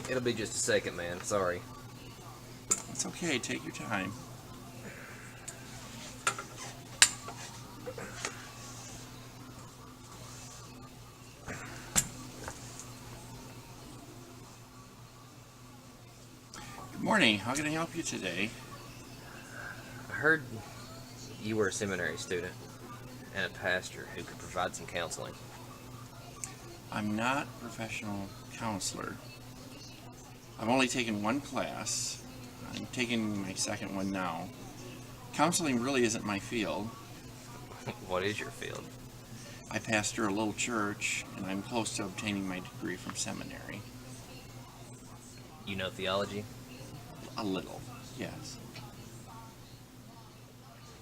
It'll be just a second, man. Sorry. It's okay, take your time. Good morning, how can I help you today? I heard you were a seminary student and a pastor who could provide some counseling. I'm not a professional counselor. I've only taken one class. I'm taking my second one now. Counseling really isn't my field. What is your field? I pastor a little church, and I'm close to obtaining my degree from seminary. You know theology? A little, yes.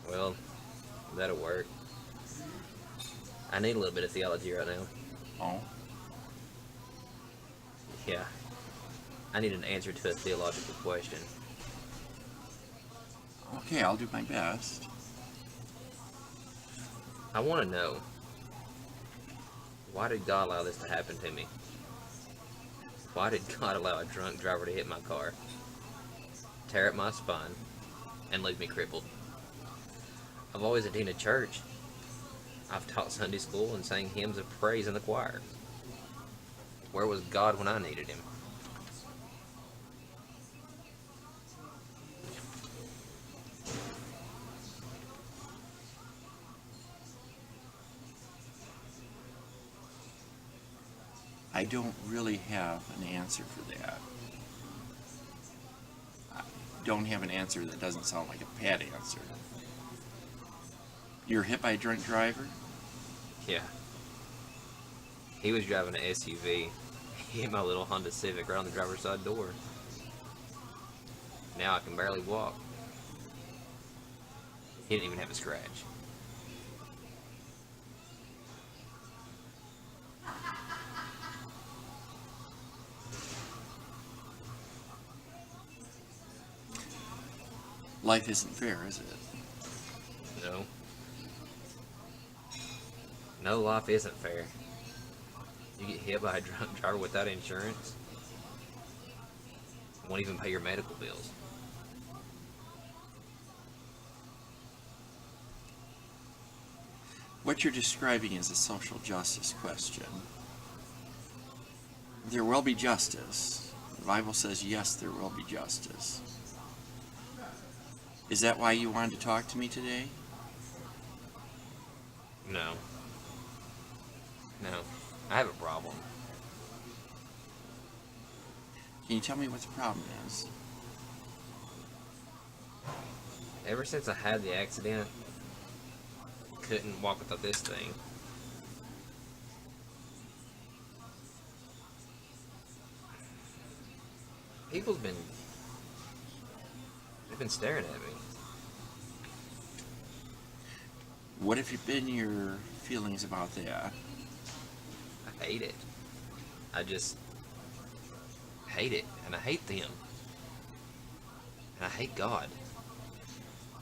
Well, that'll work. I need a little bit of theology right now. Oh, Yeah. I need an answer to a theological question. okay, I'll do my best. I want to know, why did God allow this to happen to me? Why did God allow a drunk driver to hit my car, tear up my spine, and leave me crippled? I've always attended church. I've taught Sunday school and sang hymns of praise in the choir. Where was God when I needed him? I don't really have an answer for that. I don't have an answer that doesn't sound like a bad answer. You were hit by a drunk driver? Yeah. He was driving an SUV. He hit my little Honda Civic right on the driver's side door. Now I can barely walk. He didn't even have a scratch. Life isn't fair, is it? No. No, life isn't fair. You get hit by a drunk driver without insurance. Won't even pay your medical bills. What you're describing is a social justice question. There will be justice. The Bible says, yes, there will be justice. Is that why you wanted to talk to me today? No. No. I have a problem. Can you tell me what the problem is? Ever since I had the accident, couldn't walk without this thing. People's been... They've been staring at me. What have been your feelings about that? I hate it. I just hate it, and I hate them. And I hate God.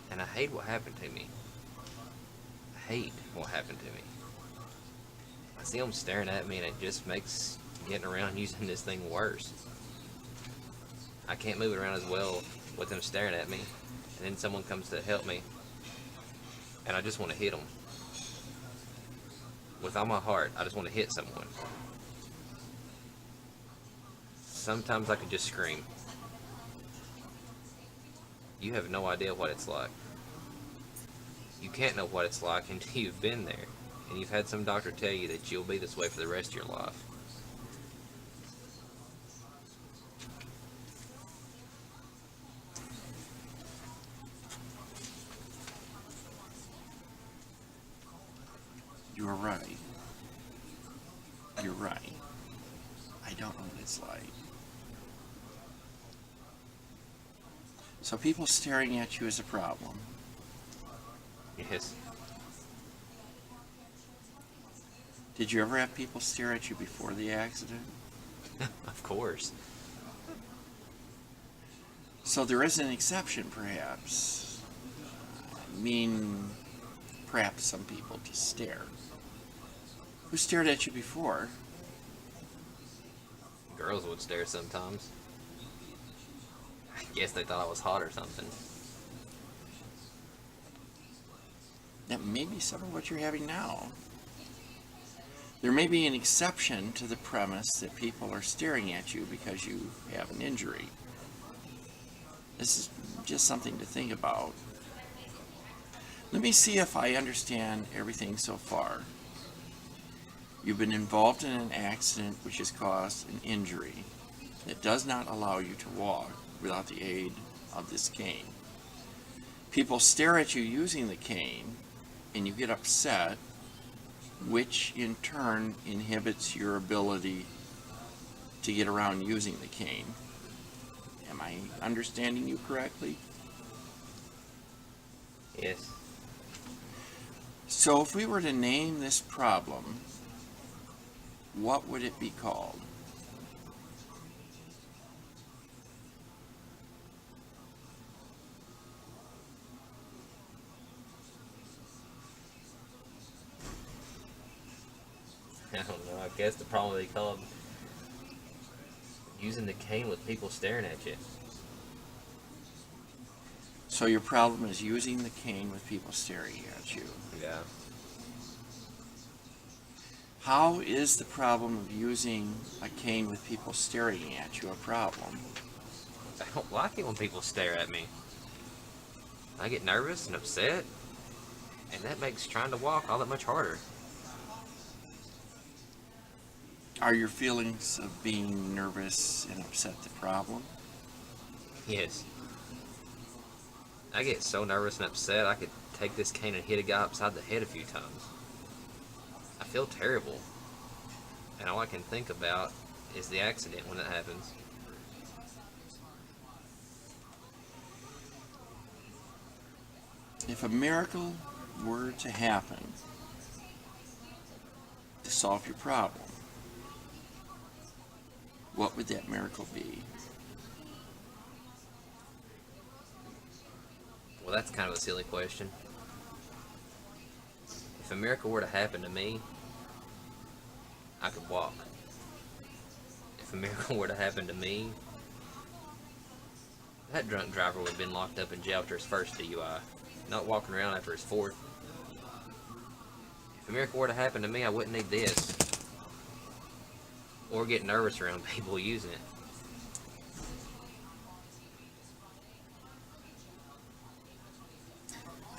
And I hate what happened to me. I hate what happened to me. I see them staring at me, and it just makes getting around using this thing worse. I can't move it around as well with them staring at me, and then someone comes to help me, and I just want to hit them. With all my heart, I just want to hit someone. Sometimes I could just scream. You have no idea what it's like. You can't know what it's like until you've been there, and you've had some doctor tell you that you'll be this way for the rest of your life. You're right. You're right. I don't know what it's like. So people staring at you is a problem. Yes. Did you ever have people stare at you before the accident? Of course. So there is an exception, perhaps. I mean, perhaps some people just stare. Who stared at you before? Girls would stare sometimes. I guess they thought I was hot or something. That may be some of what you're having now. There may be an exception to the premise that people are staring at you because you have an injury. This is just something to think about. Let me see if I understand everything so far. You've been involved in an accident which has caused an injury that does not allow you to walk without the aid of this cane. People stare at you using the cane, and you get upset, which in turn inhibits your ability to get around using the cane. Am I understanding you correctly? Yes. So if we were to name this problem, what would it be called? I don't know. I guess the problem would be called using the cane with people staring at you. So your problem is using the cane with people staring at you. Yeah. How is the problem of using a cane with people staring at you a problem? I don't like it when people stare at me. I get nervous and upset, and that makes trying to walk all that much harder. Are your feelings of being nervous and upset the problem? Yes. I get so nervous and upset I could take this cane and hit a guy upside the head a few times. I feel terrible. And all I can think about is the accident when it happens. If a miracle were to happen to solve your problem, what would that miracle be? Well, that's kind of a silly question. If a miracle were to happen to me, I could walk. If a miracle were to happen to me, that drunk driver would have been locked up in jail after his first DUI, not walking around after his fourth. If a miracle were to happen to me, I wouldn't need this, or get nervous around people using it.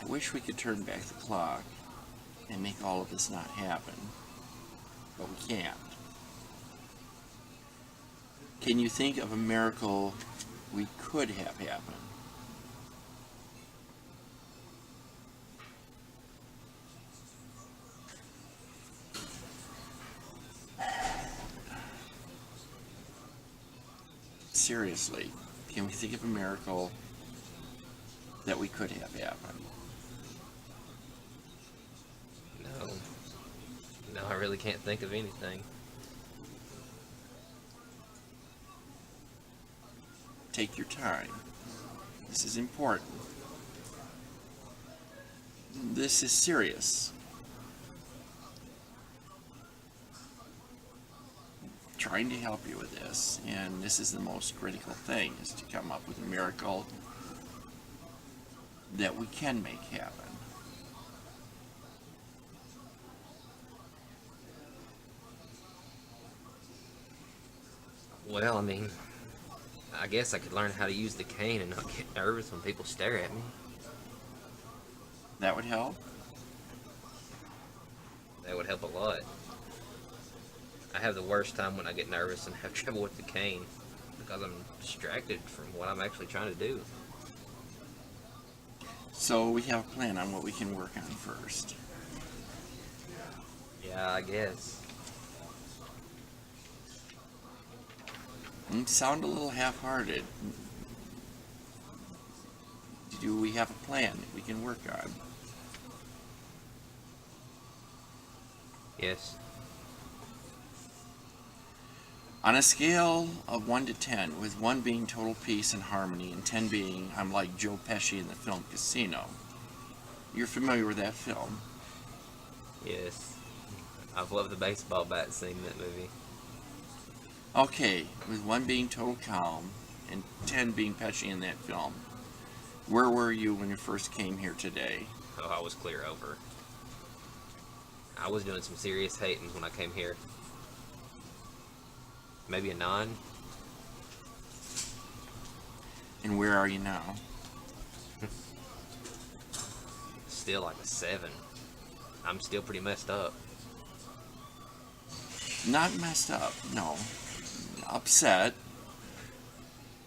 I wish we could turn back the clock and make all of this not happen, but we can't. Can you think of a miracle we could have happen? Seriously, can we think of a miracle that we could have happen? No, I really can't think of anything. Take your time. This is important. This is serious. Trying to help you with this, and this is the most critical thing, is to come up with a miracle that we can make happen. Well, I mean, I guess I could learn how to use the cane and not get nervous when people stare at me. That would help. That would help a lot. I have the worst time when I get nervous and have trouble with the cane because I'm distracted from what I'm actually trying to do. So we have a plan on what we can work on first. Yeah, I guess. You sound a little half-hearted. Do we have a plan that we can work on? Yes. On a scale of 1 to 10, with 1 being total peace and harmony and 10 being I'm like Joe Pesci in the film Casino. You're familiar with that film? Yes. I've loved the baseball bat scene in that movie. Okay, with 1 being total calm and 10 being patchy in that film, where were you when you first came here today? Oh, I was clear over. I was doing some serious hating when I came here. Maybe a 9. And where are you now? Still like a 7. I'm still pretty messed up. Not messed up, no. Upset.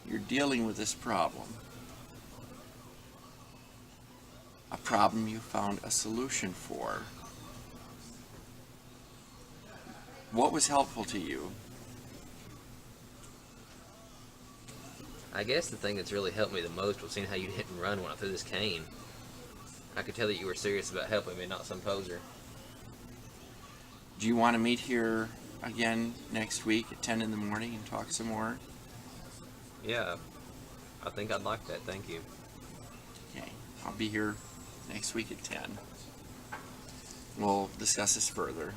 You're dealing with this problem. A problem you found a solution for. What was helpful to you? I guess the thing that's really helped me the most was seeing how you hit and run when I threw this cane. I could tell that you were serious about helping me, not some poser. Do you want to meet here again next week at 10 in the morning and talk some more? Yeah, I think I'd like that, thank you. Okay, I'll be here next week at 10. We'll discuss this further.